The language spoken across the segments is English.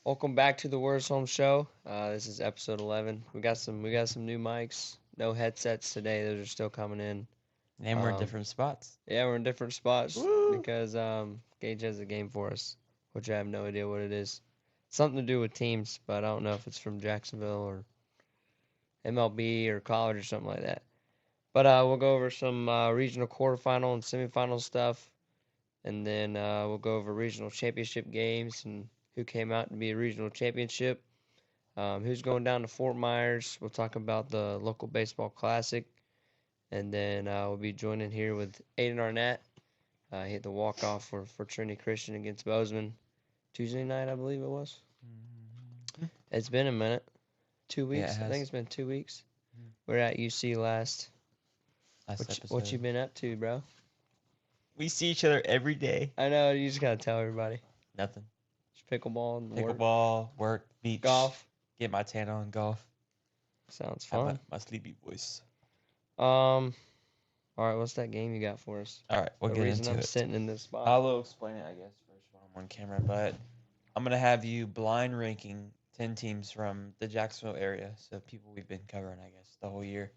Welcome back to the Worst Home Show. This is episode 11. We got some new mics, no headsets today. Those are still coming in. And we're in different spots. Yeah, we're in different spots Woo! because Gage has a game for us, which I have no idea what it is. Something to do with teams, but I don't know if it's from Jacksonville or MLB or college or something like that. But we'll go over some regional quarterfinal and semifinal stuff, and then we'll go over regional championship games and who came out to be a regional championship. Who's going down to Fort Myers? We'll talk about the local baseball classic, and then we'll be joining here with Aiden Arnette. He hit the walk off for Trinity Christian against Bozeman Tuesday night, I believe it was. Mm-hmm. It's been a minute, 2 weeks. Yeah, I it think has. it's been 2 weeks. Mhm. We're at UC last. Last What you episode. been up to, bro? We see each other every day. I know you just gotta tell everybody. Nothing. Just pickleball and work, Pickleball, work, beach, golf. get my tan on, golf. Sounds Have fun. my sleepy voice. All right, what's that game you got for us? All right, we'll The get reason into I'm it. sitting in this spot. I will explain it, I guess, first while I'm on camera. But I'm gonna have you blind ranking 10 teams from the Jacksonville area, so people we've been covering, I guess, the whole year.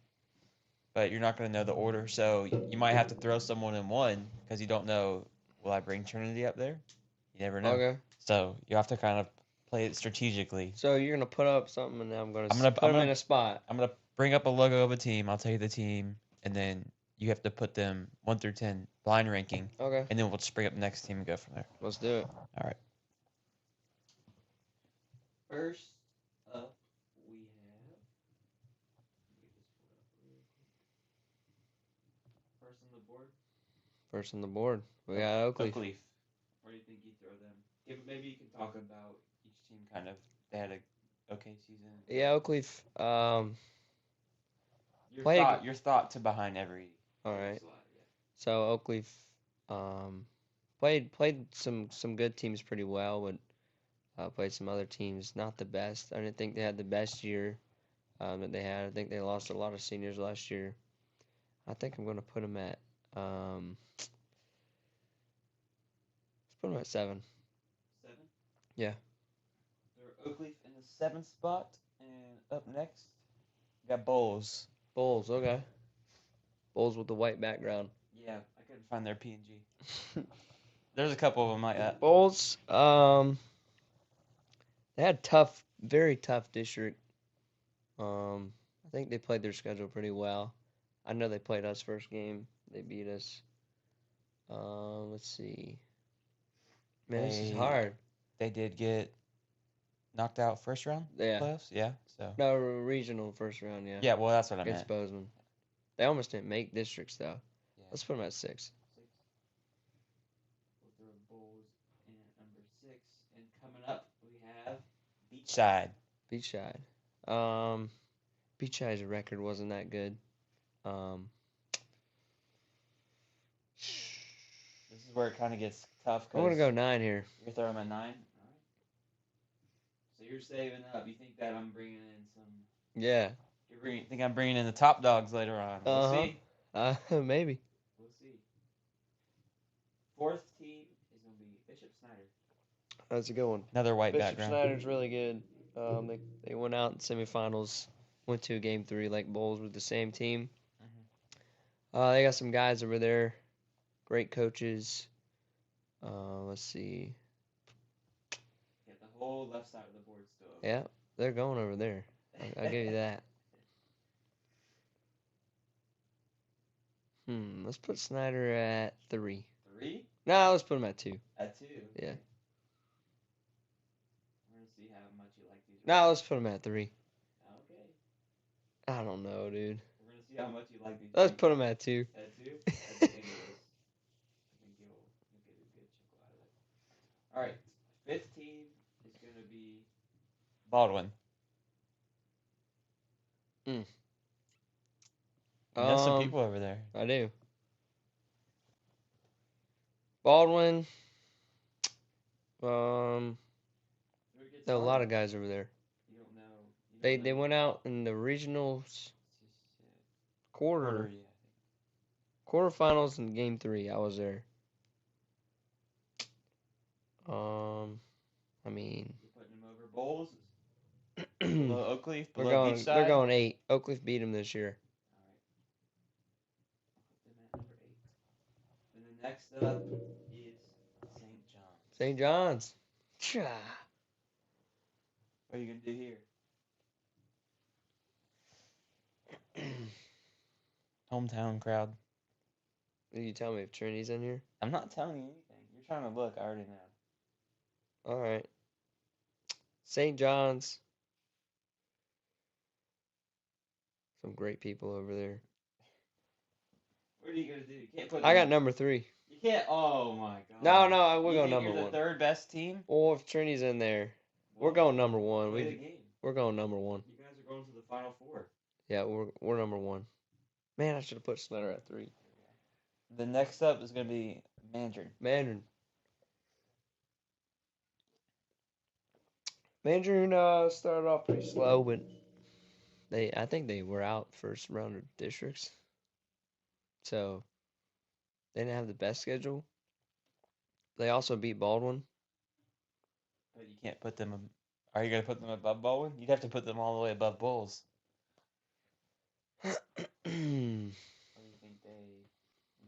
But you're not gonna know the order, so you might have to throw someone in one because you don't know. Will I bring Trinity up there? You never know. Okay. So you have to kind of play it strategically. So you're gonna put up something, and then I'm gonna I'm gonna put I'm them in gonna a spot. I'm gonna bring up a logo of a team. I'll tell you the team, and then you have to put them 1 through 10 blind ranking, Okay. and then we'll just bring up the next team and go from there. Let's do it. All right. First up, we have. First on the board. First on the board, we got Oakleaf. Oakleaf. Where do you think you throw them? Maybe you can talk about each team kind of. They had a okay season. Yeah, Oakleaf. Your thought to behind every. All right. Slide, yeah. So Oakleaf, played some good teams pretty well, but played some other teams not the best. I didn't think they had the best year that they had. I think they lost a lot of seniors last year. I think I'm gonna put them at let's put them at 7. 7. Yeah. They're Oakleaf in the 7th spot, and up next, we got Bowls. Bulls. Okay. Bulls with the white background. Yeah, I couldn't find their PNG. There's a couple of them like that. Bulls. They had very tough district. I think they played their schedule pretty well. I know they played us first game. They beat us. Let's see. Man, this is hard. They did get knocked out first round Yeah. playoffs. Yeah, so. No, regional first round. Yeah. Yeah, well, that's what I Against meant. Bozeman. They almost didn't make districts though. Yeah. Let's put them at 6. We'll throw Bulls in at number 6, and coming up we have Beachside. Beachside's record wasn't that good. This is where it kind of gets tough. I'm gonna go 9 here. You're throwing them at 9. All right. So you're saving up. You think that I'm bringing in some? Yeah. Think I'm bringing in the top dogs later on? We'll see. Maybe. We'll see. 4th team is gonna be Bishop Snyder. That's a good one. Another white Bishop background. Snyder's really good. They went out in semifinals, went to game 3 like Bulls with the same team. They got some guys over there, great coaches. Let's see. Yeah, the whole left side of the board still open. Yeah, they're going over there. I'll give you that. Let's put Snyder at 3. 3? No, let's put him at 2. At 2. Yeah. We're gonna see how much you like these. No, let's put him at 3. Okay. I don't know, dude. We're gonna see how much you like these. Let's put him at 2. At 2? I think you'll get a good chuckle out of it. All right. 5th team is gonna be Baldwin. You know some people over there. I do. Baldwin. No, a lot of guys over there. You don't know. They went out in the regionals quarterfinals in game 3. I was there. I mean, You're putting him over Bulls, We're below Oakleaf, below going. Beachside. They're going 8. Oakleaf beat them this year. All right. Put them at number 8. Then the next up is St. John's. St. John's. Cha. What are you gonna do here? Hometown crowd. Will you tell me if Trinity's in here? I'm not telling you anything. You're trying to look. I already know. All right. St. John's. Some great people over there. What are you gonna do? You can't put. I got number 3. You can't. Oh my god. No, we'll you go think number you're 1. the third best team. Or if Trinity's in there, we're going number 1. Play the game. We're going number 1. You guys are going to the Final Four. Yeah, we're number 1. Man, I should have put Snyder at 3. The next up is gonna be Mandarin. Mandarin started off pretty slow, but I think they were out first round of districts, so they didn't have the best schedule. They also beat Baldwin. But you can't put them. Are you gonna put them above Baldwin? You'd have to put them all the way above Bulls. What do you think they're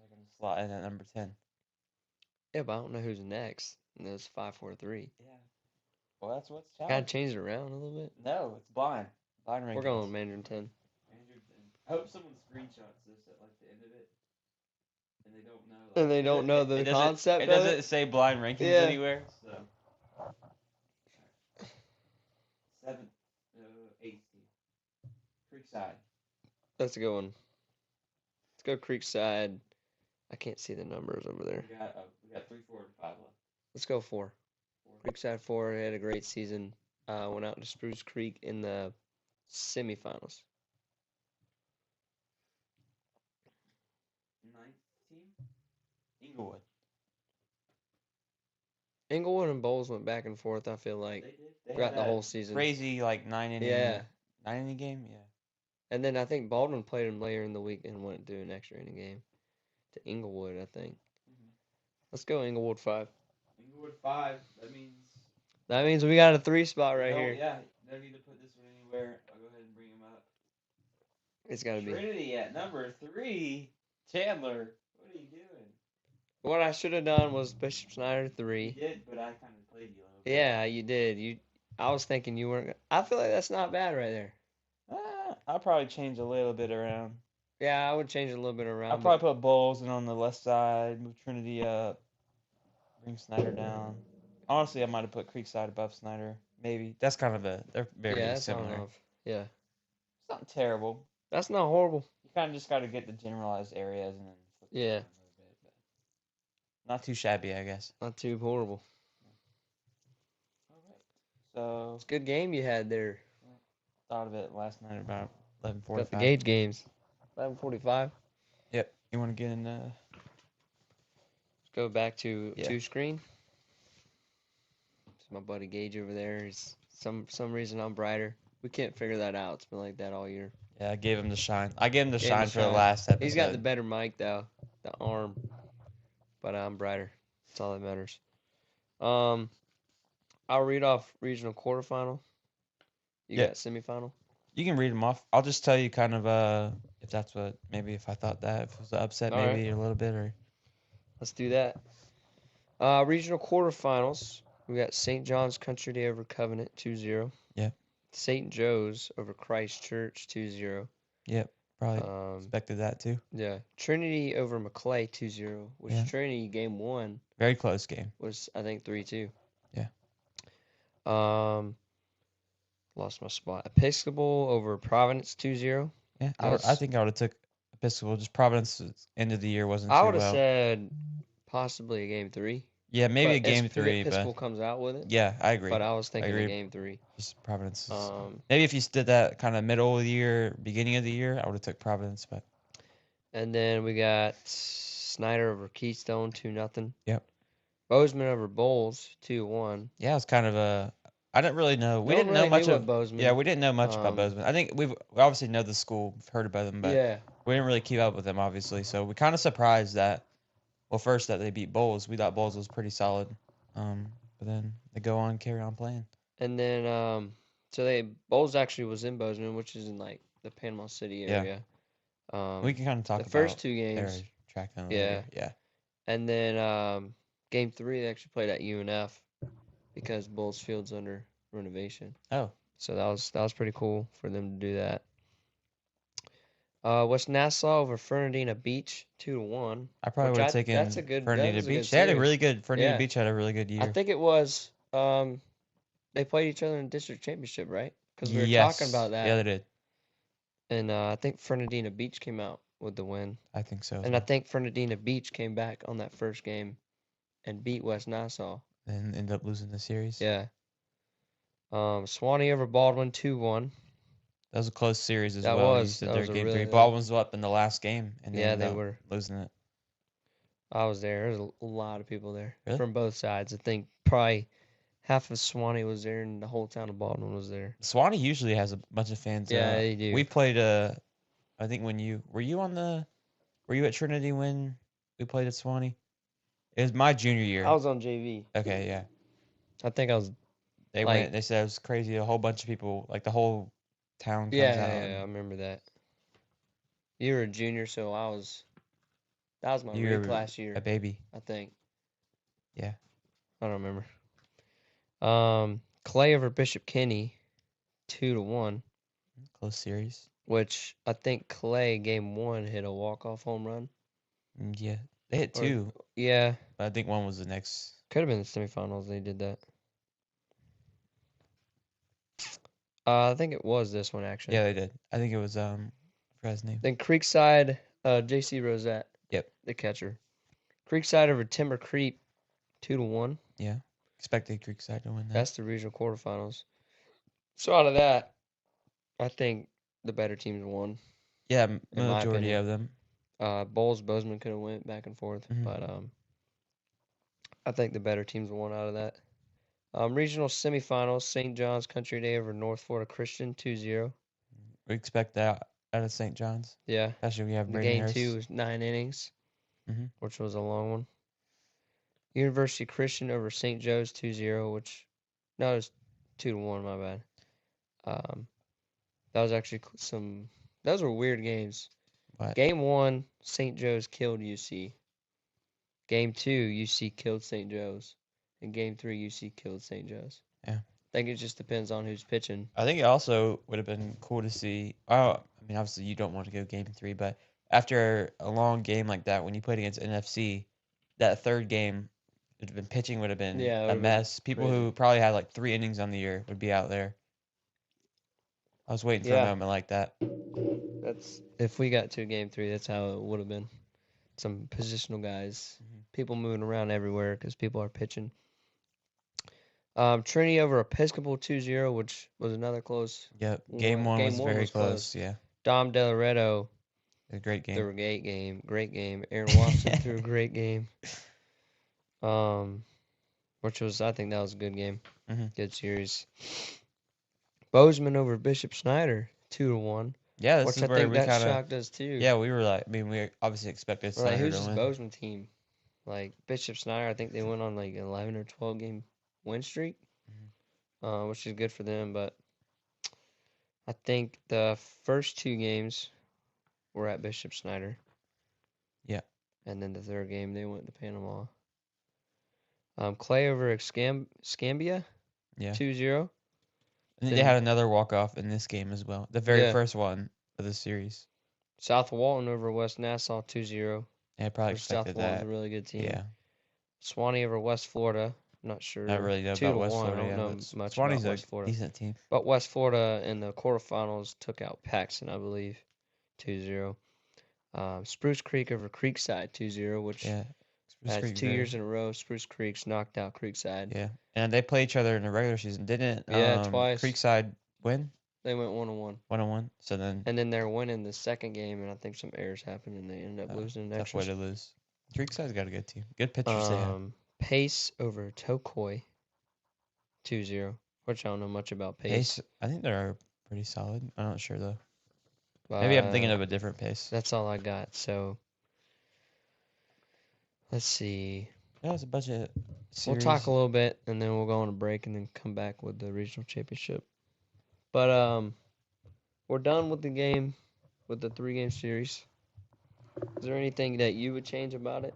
gonna slot in at number 10? Yeah, but I don't know who's next. And there's 5, 4, 3. Yeah. Well, that's what's Kind of challenging. changed it around a little bit. No, it's blind. Blind rankings. We're going Mandarin 10. Mandarin 10. I hope someone screenshots this at like the end of it, and they don't know. And they don't know the concept It of doesn't it? say blind rankings Yeah. anywhere. So 7th, 8th team. Creekside. That's a good one. Let's go Creekside. I can't see the numbers over there. We got 3, 4, and 5 left. Let's go 4. Creekside 4 had a great season. Went out to Spruce Creek in the semifinals. 9th team. Inglewood. Inglewood and Bowles went back and forth, I feel like, They did. They throughout had the that whole season. Crazy like 9 inning. Yeah. 9 inning game. Yeah. And then I think Baldwin played him later in the week and went to an extra inning game to Inglewood, I think. Mhm. Let's go Inglewood 5. Inglewood 5. That means we got a 3 spot right No, here. Yeah, no need to put this one anywhere. I'll go ahead and bring him up. It's got to be. Trinity at number 3. Chandler, what are you doing? What I should have done was Bishop Snyder You 3. did, but I kind of played you a little bit. Yeah, you did. I was thinking you weren't. I feel like that's not bad right there. I'll probably change a little bit around. Yeah, I would change a little bit around. I'll probably put Bowles in on the left side, move Trinity up, bring Snyder down. Honestly, I might have put Creekside above Snyder. Maybe. That's kind of they're very similar. Yeah. It's not terrible. That's not horrible. You kind of just got to get the generalized areas and then flip it Yeah. around a little bit. But not too shabby, I guess. Not too horrible. All right. So, It's a good game you had there. thought of it last night about 11:45. Got the Gage games. 11:45. Yep. You want to get in Let's go back to two screen. It's my buddy Gage over there. He's some reason I'm brighter. We can't figure that out. It's been like that all year. Yeah, I gave him the shine. I gave him the shine for the last episode. He's got the better mic though, the arm. But I'm brighter. That's all that matters. I'll read off regional quarterfinal. You got semifinal? You can read them off. I'll just tell you kind of if that's what, maybe if I thought that, if it was an upset All maybe a little bit. Or Let's do that. Regional quarterfinals. We got St. John's Country Day over Covenant 2-0. Yep. St. Joe's over Christ Church 2-0. Yep. Probably expected that too. Yeah. Trinity over McClay 2-0, which Trinity game 1 very close game. Was I think 3-2. Yeah. Lost my spot. Episcopal over Providence 2-0. Yeah. I think I would have took Episcopal. Just Providence end of the year wasn't I too would have well. said possibly a game 3. Yeah, maybe a But game 3, Episcopal but comes out with it. yeah, I agree. But I was thinking of game 3. Just Providence. Um, maybe if you did that kind of middle of the year, beginning of the year, I would have took Providence. But and then we got Snyder over Keystone 2-0. Yep. Bozeman over Bowles 2-1. yeah, it was kind of a. I didn't really know. We didn't know much of Bozeman. Yeah, we didn't know much about Bozeman. I think we obviously know the school, we've heard about them, but we didn't really keep up with them, obviously. So we kind of surprised that. Well, first that they beat Bowles. We thought Bowles was pretty solid. But then they go on, carry on playing. And then so Bowles actually was in Bozeman, which is in like the Panama City Yeah. area. We can kind of talk The first about two their games, track then yeah. later. Yeah. And then game 3 they actually played at UNF because Bowles Field's under renovation. Oh. So that was pretty cool for them to do that. West Nassau over Fernandina Beach 2-1. I probably would have taken That's a good Fernandina a good Beach. They had a series. really good Fernandina Yeah. Beach had a really good I year. think it was they played each other in district championship, right? Because we were talking about that. Yeah, they did. And I think Fernandina Beach came out with the win. I think so. And I think Fernandina Beach came back on that first game and beat West Nassau. And ended up losing the series. Yeah. Swanee over Baldwin 2-1. That was a close series as That well. You was said that their was a game really 3. Baldwin was up in the last game, and they Yeah, ended they up were. losing it. I was there. There was a lot of people there Really? from both sides. I think probably half of Swanee was there, and the whole town of Baldwin was there. Swanee usually has a bunch of fans. Yeah, they do. We played I think when you were you at Trinity when we played at Swanee? It was my junior year. I was on JV. Okay, yeah. I think I was. They Like- went. They said it was crazy. A whole bunch of people, like the whole town comes Yeah, out. I remember that. You were a junior, so I was. That was my You were reclass year, a baby. I think. Yeah. I don't remember. Clay over Bishop Kenny, 2-1. Close series. Which I think Clay game 1 hit a walk-off home run. Yeah, they hit 2. Yeah, But I think one was the next. could have been the semifinals. They did that. I think it was this one actually. Yeah, they did. I think it was I forgot his name. Then Creekside, J.C. Rosette. Yep. The catcher. Creekside over Timber Creek, 2-1. Yeah. Expected Creekside to win that. That's the regional quarterfinals. So out of that, I think the better teams won. Yeah, my majority opinion. of them. Bowles, Bozeman could have went back and forth, Mhm. but I think the better teams won out of that. Regional semifinals: St. John's Country Day over North Florida Christian, 2-0. We expect that out of St. John's. Yeah. Especially we have The Brady game Harris. 2 was 9 innings, Mhm. which was a long one. University Christian over St. Joe's 2-0, which no, it was 2-1. My bad. That was actually those were weird games. What? Game 1, St. Joe's killed UC. Game 2, UC killed St. Joe's. And game 3, UC killed St. Joe's. Yeah. I think it just depends on who's pitching. I think it also would have been cool to see. Oh, I mean, obviously you don't want to go game 3, but after a long game like that, when you played against NFC, that third game, pitching would have been Yeah, it a would've been mess. People who crazy. probably had like 3 innings on the year would be out there. I was waiting for a Yeah. moment like that. That's if we got to game 3, that's how it would have been. Some positional guys, people moving around everywhere because people are pitching. Trinity over Episcopal 2-0, which was another close. Yep. Game 1 was very close. Yeah. Dom Delaredo, A great game. threw a great game. Aaron Watson threw a great game. Which was, I think that was a good game. Mhm. Good series. Bozeman over Bishop Snyder, 2-1. Yeah, this Which is I where think we that kind of. shocked us too. Yeah, we were like, I mean, we obviously expected We're like, Snyder who's to this win. Bozeman team? Like Bishop Snyder, I think they went on like an 11 or 12 game win streak, which is good for them. But I think the first 2 games were at Bishop Snyder. Yeah. And then the third game they went to Panama. Clay over Scambia, Yeah. 2-0. And they had another walk-off in this game as well. The very first one of the series. South Walton over West Nassau, 2-0. Yeah, I probably South expected Walton's that. a really good team. Yeah. Swanee over West Florida. I'm not sure. Not really know 2 about West 1. Florida. I don't know but much Swanee's about West a Florida. decent team. But West Florida in the quarterfinals took out Paxton, I believe, 2-0. Spruce Creek over Creekside, 2-0, which that's 2 years in a row. Spruce Creek's knocked out Creekside. Yeah, and they play each other in the regular season, didn't? Twice. Creekside win. They went 1-1. 1-1. So then. And then they're winning the second game, and I think some errors happened, and they ended up losing in Tough extra. way to lose. Creekside's got a good team. Good pitchers they have. Pace over Tokoi, 2-0, which I don't know much about Pace. I think they're pretty solid. I'm not sure though. Maybe I'm thinking of a different Pace. That's all I got. So let's see. Yeah, it's We'll talk series. a little bit, and then we'll go on a break, and then come back with the regional championship. But we're done with the game, with the 3-game series. Is there anything that you would change about it?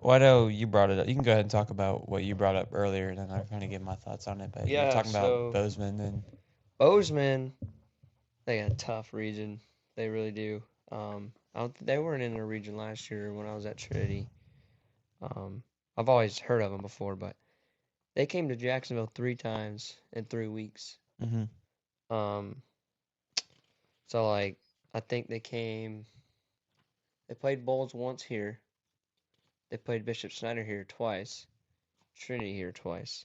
Well, I know you brought it up. You can go ahead and talk about what you brought up earlier, and then I'll kind of give my thoughts on it. But you were Yeah, talking about so Bozeman, and Bozeman, they got a tough region. They really do. They weren't in a region last year when I was at Trinity. I've always heard of them before, but they came to Jacksonville 3 times in 3 weeks. mm-hmm. Um, so like I think they came. They played Bowles once here. They played Bishop Snyder here twice. Trinity here twice.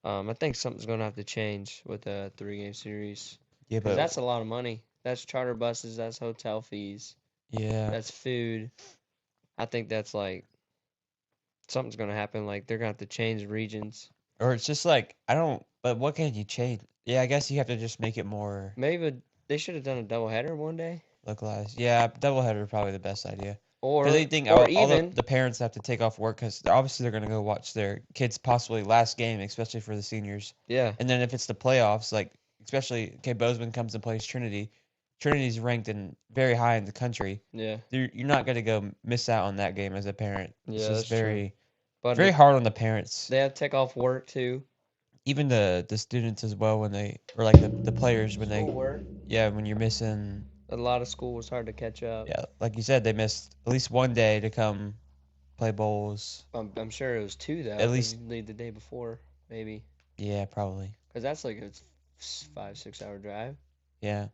I think something's gonna have to change with a 3-game series Yeah, because but that's a lot of money. That's charter buses. That's hotel fees. yeah, That's food. I think that's like something's gonna happen. Like they're gonna have to change regions. or it's just like I don't. But what can you change? Yeah, I guess you have to just make it more Maybe they should have done a doubleheader one day, localized. Yeah, doubleheader is probably the best idea. Because they or think or all even the parents have to take off work because obviously they're going to go watch their kids' possibly last game, especially for the seniors. yeah, And then if it's the playoffs, like especially okay, Bozeman comes and plays Trinity. Trinity's ranked in very high in the country. yeah, You're not going to go miss out on that game as a parent. It's yeah. just That's true. But very hard on the parents, they have to take off work too. even the students as well when they or like the players when they Schoolwork. yeah when you're missing. A lot of school was hard to catch up. Yeah, like you said, they missed at least one day to come play bowls. I'm sure it was 2 though, At because least, you leave the day before, maybe. yeah, probably. Because that's like a 5-6 hour drive. Yeah.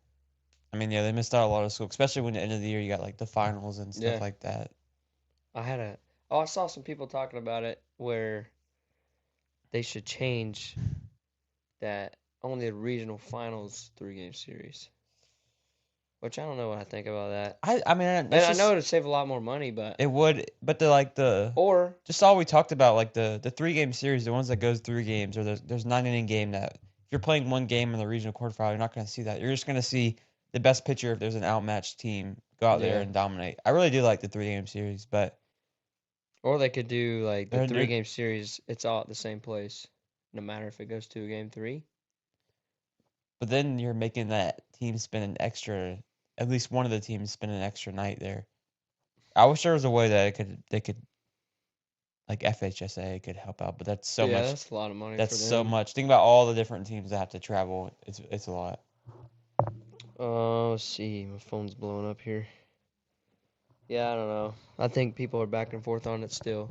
I mean, yeah, they missed out a lot of school, especially when the end of the year you got like the finals and stuff Yeah. like that. I saw some people talking about it where they should change that only the regional finals 3-game series. Which I don't know what I think about that. I mean, And that's I know just it'd save a lot more money, but it would, but the like the or just all we talked about, like the 3-game series, the ones that goes 3 games, or there's 9 inning game that if you're playing one game in the regional quarterfinal, you're not going to see that. You're just going to see the best pitcher if there's an outmatched team go out there yeah. and dominate. I really do like the 3-game series, but Or they could do like the they're 3-game series, it's all at the same place. No matter if it goes to a game 3. but then you're making that team spend an extra, at least one of the teams spend an extra night there. I wish there was a way that they could like FHSA could help out, but that's so Yeah, much. that's a lot of money That's for so them. much. Think about all the different teams that have to travel. It's a lot. Let's see. My phone's blowing up here. Yeah, I don't know. I think people are back and forth on it still.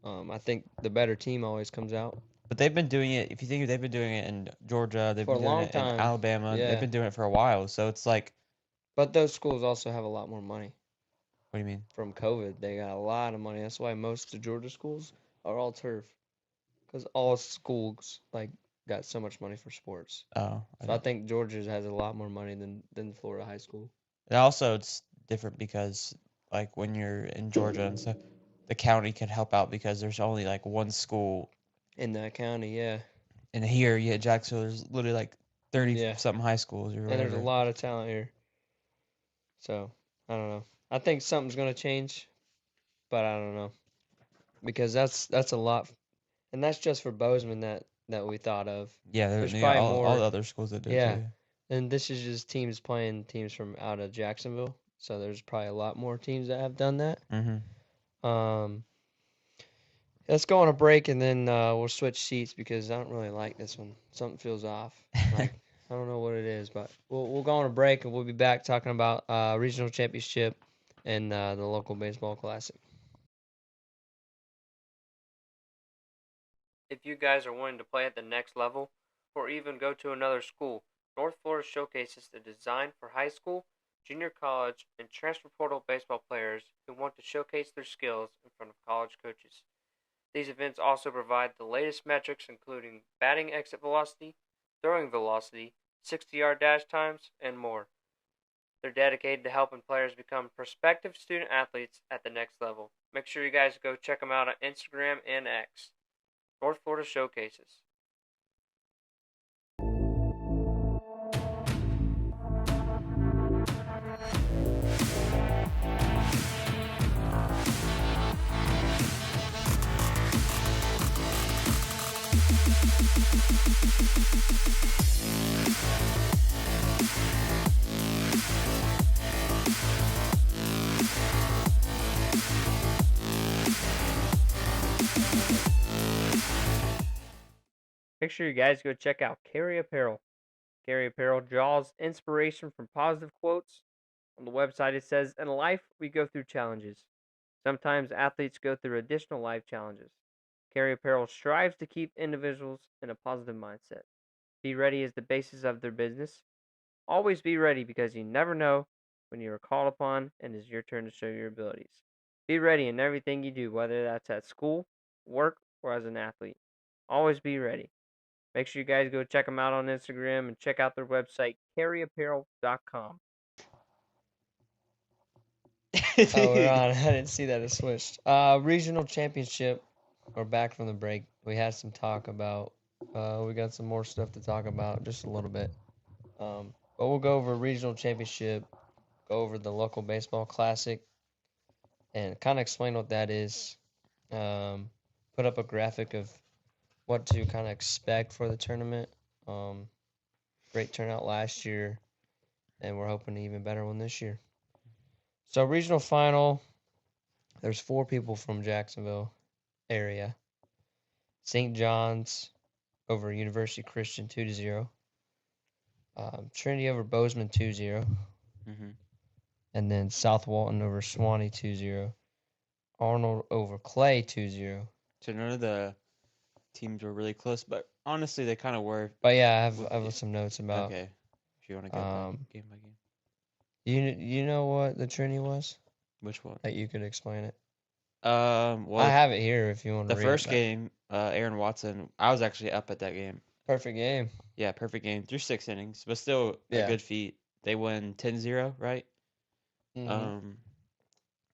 I think the better team always comes out. But they've been doing it. If you think they've been doing it in Georgia, they've For a been doing long it in time. Alabama. Yeah. They've been doing it for a while. So it's like, But those schools also have a lot more money. what do you mean? From COVID, they got a lot of money. That's why most of the Georgia schools are all turf. Because all schools like got so much money for sports. Oh, So I think Georgia has a lot more money than Florida high school. and also it's different because like when you're in Georgia and stuff, the county can help out because there's only like one school. In that county, yeah. And here, yeah, Jacksonville, there's literally like 30 Yeah. something high schools or And there's a whatever. lot of talent here. So, I don't know. I think something's going to change, but I don't know. Because that's a lot. And that's just for Bozeman that we thought of. Yeah, There's yeah, probably all more. the other schools that do it Yeah. too. And this is just teams playing teams from out of Jacksonville. So there's probably a lot more teams that have done that. Mm-hmm. Let's go on a break and then we'll switch seats because I don't really like this one. Something feels off. Like I don't know what it is, but we'll go on a break and we'll be back talking about regional championship and the local baseball classic. If you guys are wanting to play at the next level or even go to another school, North Florida showcases the design for high school, junior college, and transfer portal baseball players who want to showcase their skills in front of college coaches. These events also provide the latest metrics including batting exit velocity, throwing velocity, 60-yard dash times, and more. They're dedicated to helping players become prospective student athletes at the next level. Make sure you guys go check them out on Instagram and X. North Florida Showcases. make sure you guys go check out Carry Apparel. Carry Apparel draws inspiration from positive quotes. On the website, it says, "In life, we go through challenges. Sometimes athletes go through additional life challenges. Carry Apparel strives to keep individuals in a positive mindset. Be ready is the basis of their business. Always be ready because you never know when you are called upon and it's your turn to show your abilities. Be ready in everything you do, whether that's at school, work, or as an athlete. Always be ready." Make sure you guys go check them out on Instagram and check out their website, carryapparel.com. Oh, we're on. I didn't see that it switched. Regional championship. We're back from the break. We had some talk about. We got some more stuff to talk about, just a little bit. But we'll go over regional championship, go over the local baseball classic, and kind of explain what that is. Put up a graphic of what to kind of expect for the tournament. Great turnout last year, and we're hoping an even better one this year. So regional final, there's 4 people from Jacksonville area. St. John's over University Christian 2-0. Trinity over Bozeman 2-0. Mm-hmm. And then South Walton over Swanee 2-0. Arnold over Clay 2-0. So none of the teams were really close, but honestly, they kind of were. But yeah, I have some notes about. Okay, if you want to go game by game. You know what the Trinity was? Which one? That you could explain it. Well, I have it here if you want to the read first it. game, Aaron Watson. I was actually up at that game. Perfect game. Yeah, perfect game through 6 innings, but still a Yeah. good feat. They won 10-0, right? Mm-hmm.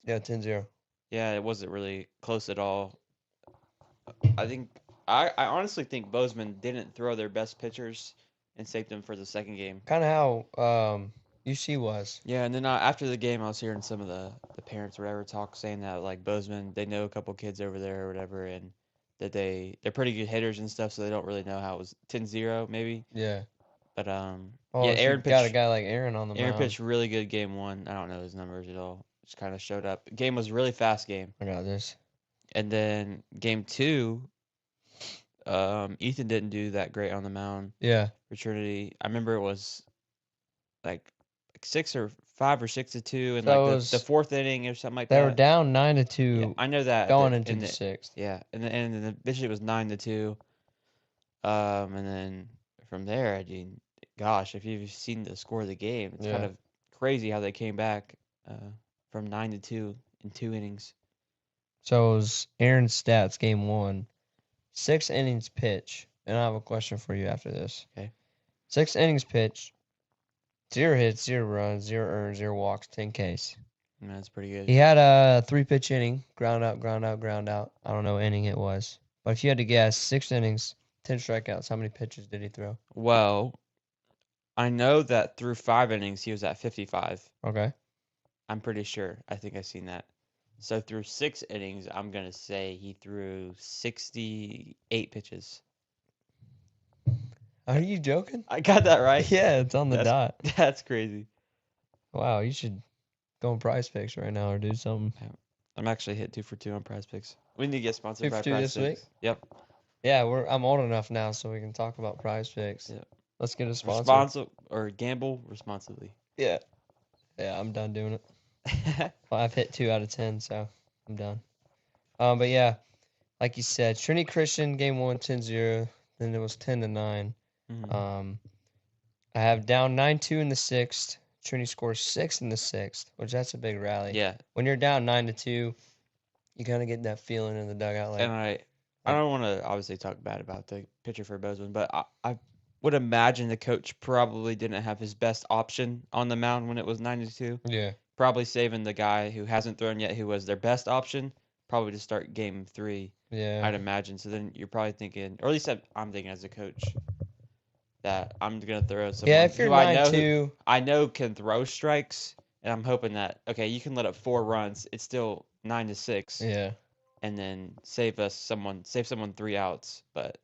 Yeah, 10-0. Yeah, it wasn't really close at all. I think I honestly think Bozeman didn't throw their best pitchers and saved them for the second game. Kind of how UC was. Yeah, and then after the game, I was hearing some of the parents or whatever talk saying that like Bozeman, they know a couple kids over there or whatever, and that they're pretty good hitters and stuff, so they don't really know how it was 10-0 maybe. Yeah. But Oh, yeah, so Aaron got a pitched. guy like Aaron on the Aaron mound. pitched really good game 1. I don't know his numbers at all. Just kind of showed up. Game was really fast game. I got this. And then game 2, Ethan didn't do that great on the mound. Yeah. For Trinity, I remember it was like 6 or 5 or 6-2 in So like the 4th inning or something like they that. were down 9-2. Yeah, I know that going into the 6th. Yeah, and then eventually it was 9-2. And then from there, I mean, gosh, if you've seen the score of the game, it's kind of crazy how they came back from 9-2 in 2 innings. So it was Aaron's stats game 1. 6 innings pitch. And I have a question for you after this. Okay. 6 innings pitch. 0 hits, 0 runs, 0 earned, 0 walks, 10 Ks. That's pretty good. He had a 3-pitch inning. Ground out, ground out, ground out. I don't know what inning it was. But if you had to guess, 6 innings, 10 strikeouts, how many pitches did he throw? Well, I know that through 5 innings, he was at 55. Okay. I'm pretty sure. I think I've seen that. So through 6 innings, I'm going to say he threw 68 pitches. Are you joking? I got that right? Yeah, it's on the dot. That's crazy. Wow, you should go on Prize Picks right now or do something. I'm actually hit 2 for 2 on Prize Picks. We need to get sponsored 2 by for 2 Prize this Picks. week? Yep. Yeah, I'm old enough now so we can talk about Prize Picks. Yep. Let's get a sponsor. Or gamble responsibly. Yeah. Yeah, I'm done doing it. Well, I've hit 2 out of 10, so I'm done. But yeah, like you said, Trinity Christian game 1 10-0, then it was 10-9. Mm-hmm. I have down 9-2 in the 6th. Trinity scores 6 in the 6th, which that's a big rally. Yeah. When you're down 9-2, you kind of get that feeling in the dugout. Like, and I don't want to obviously talk bad about the pitcher for Bozeman, but I would imagine the coach probably didn't have his best option on the mound when it was 9-2. Yeah. Probably saving the guy who hasn't thrown yet, who was their best option, probably to start game 3. Yeah. I'd imagine. So then you're probably thinking, or at least I'm thinking as a coach, that I'm gonna throw someone if you're who 9-2, I know can throw strikes, and I'm hoping that you can let up 4 runs, it's still 9-6. Yeah. And then save someone 3 outs, but.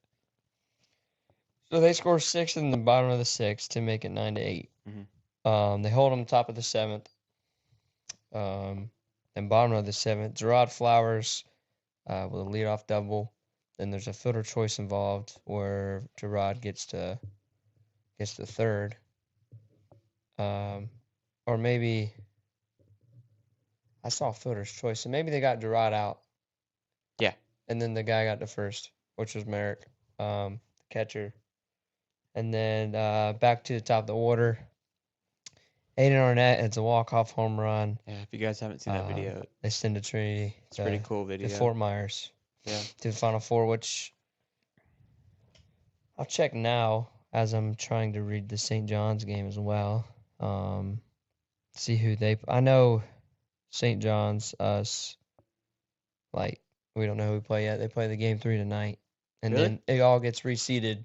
So they score 6 in the bottom of the 6th to make it 9-8. Mm-hmm. They hold them top of the 7th. And bottom of the 7th, Gerard Flowers with a leadoff double. then there's a fielder choice involved where Gerard gets the third. Or maybe I saw fielder's choice, so maybe they got Gerard out. Yeah. And then the guy got the first, which was Merrick, the catcher. And then back to the top of the order. Aiden Arnette hits a walk-off home run. Yeah, if you guys haven't seen that video, they send to Trinity. It's a pretty cool video. To Fort Myers. Yeah. To the Final Four, which I'll check now as I'm trying to read the St. John's game as well. See who they. I know St. John's, us. Like, we don't know who we play yet. They play the game 3 tonight, and Really? then it all gets reseeded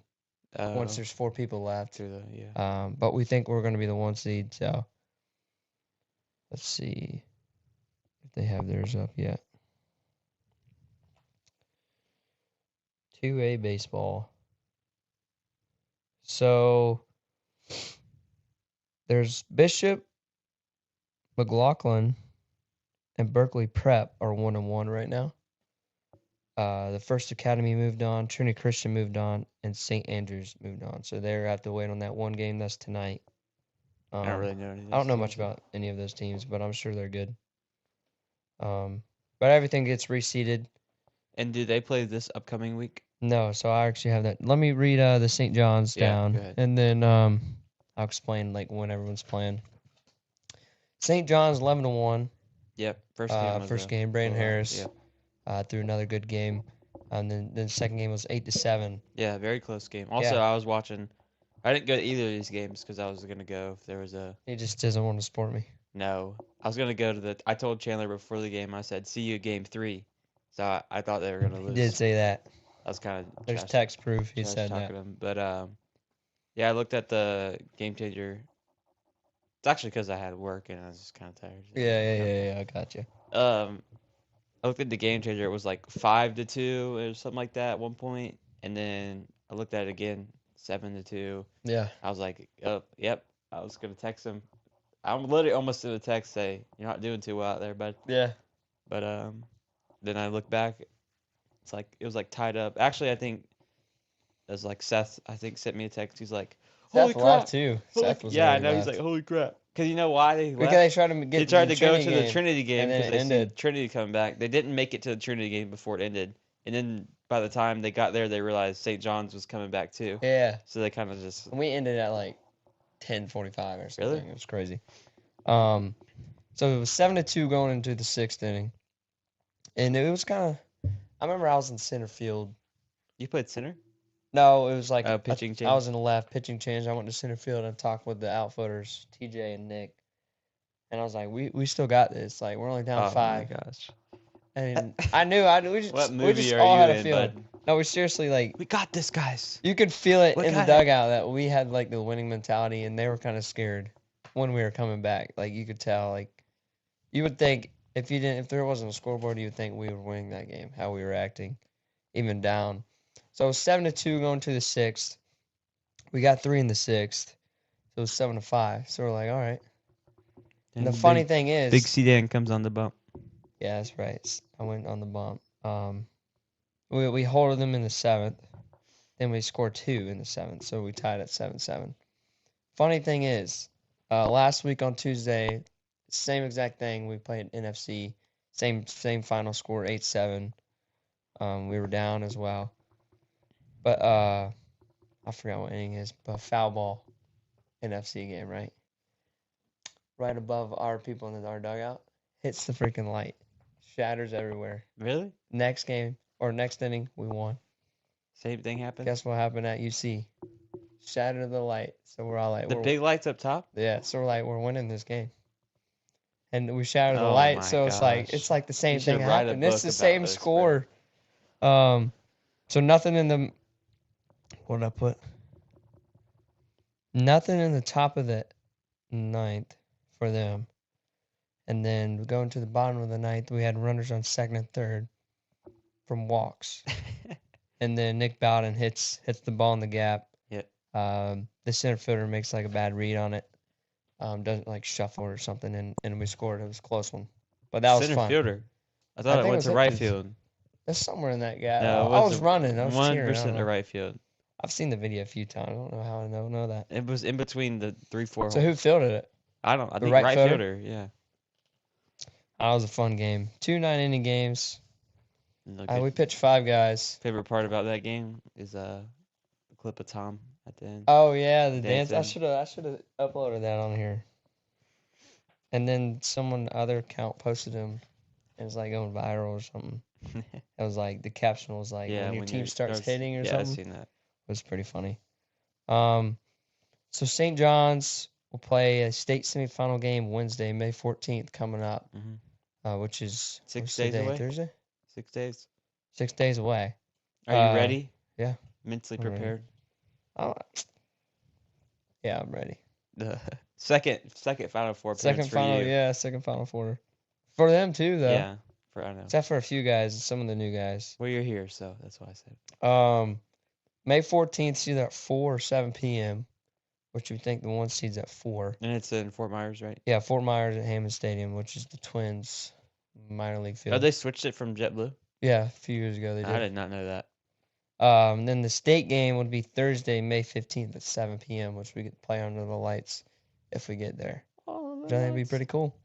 once there's 4 people left. Yeah. But we think we're going to be the 1 seed. So let's see if they have theirs up yet. 2A baseball. So there's Bishop, McLaughlin, and Berkeley Prep are 1-1 right now. The First Academy moved on, Trinity Christian moved on, and St. Andrews moved on. So they're have to wait on that one game that's tonight. I don't really know any of those I don't know teams. much about any of those teams, but I'm sure they're good. But everything gets reseeded. And do they play this upcoming week? No, so I actually have that. Let me read the St. John's down, go ahead. and then I'll explain like when everyone's playing. St. John's 11-1. Yep, first game. First game, Brandon Harris. Yeah. Threw another good game, and then the second game was 8-7. Yeah, very close game. Also, Yeah. I was watching. I didn't go to either of these games because I was gonna go if there was a. He just doesn't want to support me. No, I was gonna go to the. I told Chandler before the game. I said, "See you game 3." So I thought they were gonna lose. He did say that. I was kind of. There's text proof he said that. Him. But yeah, I looked at the game changer. It's actually because I had work and I was just kind of tired. Yeah. I got you. I looked at the game changer. It was like 5-2 or something like that at one point, and then I looked at it again, 7-2. Yeah. I was like, oh, yep. I was gonna text him. I'm literally almost in a text say, "You're not doing too well out there, bud." Yeah. But then I look back. It's like it was like tied up. Actually, I think it was like Seth. I think sent me a text. He's like, "Holy Seth crap!" left too. Holy- Seth was yeah, I already know. left. He's like, "Holy crap!" Because you know why they left? Because they tried to get. They tried to go to the game, Trinity game and then because it they ended. see Trinity coming back. They didn't make it to the Trinity game before it ended, and then by the time they got there, they realized St. John's was coming back too. Yeah. So they kind of just. And we ended at like 10:45 or something. Really? It was crazy. So it was 7-2 going into the 6th inning, and it was kind of. I remember I was in center field. You played center? No, it was like pitching change. I was in the left pitching change. I went to center field and talked with the outfielders, TJ and Nick, and I was like, "We still got this. Like we're only down 5." Oh my gosh! And I knew we just What we movie just are all you had a in, feeling. bud? No, we seriously like We got this, guys. you could feel it Look in the at it. dugout that we had like the winning mentality, and they were kind of scared when we were coming back. Like you could tell, like you would think if there wasn't a scoreboard, you would think we were winning that game. How we were acting, even down. So 7-2 going to the 6th. We got 3 in the 6th, so it was 7-5. So we're like, all right. And the funny thing is, Big C-Dan comes on the bump. yeah, that's right. I went on the bump. We holded them in the 7th. Then we scored 2 in the 7th, so we tied at 7-7. Funny thing is, last week on Tuesday, same exact thing. We played NFC, same final score, 8-7. We were down as well, but I forgot what inning it is, but foul ball, NFC game, right? Right above our people in our dugout, hits the freaking light, shatters everywhere. Really? Next game or next inning, we won. Same thing happened? Guess what happened at UC? Shattered the light. So we're all like, The big lights up top? yeah. So we're like, we're winning this game, and we shattered the Oh light. my So gosh. it's like the same You thing should write a happened. It's book the about same this, bro. score. So nothing in the. What did I put? Nothing in the top of the 9th for them. And then going to the bottom of the 9th, we had runners on 2nd and 3rd from walks. And then Nick Bowden hits the ball in the gap. Yep. The center fielder makes like a bad read on it. Doesn't like shuffle or something, and we scored. It was a close one. But that was Center fun. fielder. I I thought it think went it to was right hit- field. It's somewhere in that gap. No, I was running. I was cheering. I 1% don't to know. right field. I've seen the video a few times. I don't know how I don't know that. It was in between the 3-4 So who holes. fielded it? I The think right right fielder? fielder. Yeah. That was a fun game. 2 9-inning games. And We pitched 5 guys. favorite part about that game is a clip of Tom at the end. Oh yeah, the dance. Dancing. I should have uploaded that on here. And then someone other account posted him. It was like going viral or something. It was like the caption was like when your team starts hitting or yeah, something. I've seen that. It was pretty funny. So St. John's will play a state semifinal game Wednesday, May 14th, coming up, which is 6 days away. Thursday. 6 days. 6 days away. Are you ready? Yeah. Mentally I'm ready. prepared. Yeah, I'm ready. The second Final Four. Second for final, you. yeah, second Final Four. For them too, though. Yeah, I know. Except for a few guys, some of the new guys. Well, you're here, so that's why I said. May 14th is either at 4 or 7 p.m., which you think the one seed's at 4. And it's in Fort Myers, right? Yeah, Fort Myers at Hammond Stadium, which is the Twins minor league field. Oh, they switched it from JetBlue? Yeah, a few years ago they did. I did not know that. Then the state game would be Thursday, May 15th at 7 p.m., which we could play under the lights if we get there. Oh, I think that'd be pretty cool.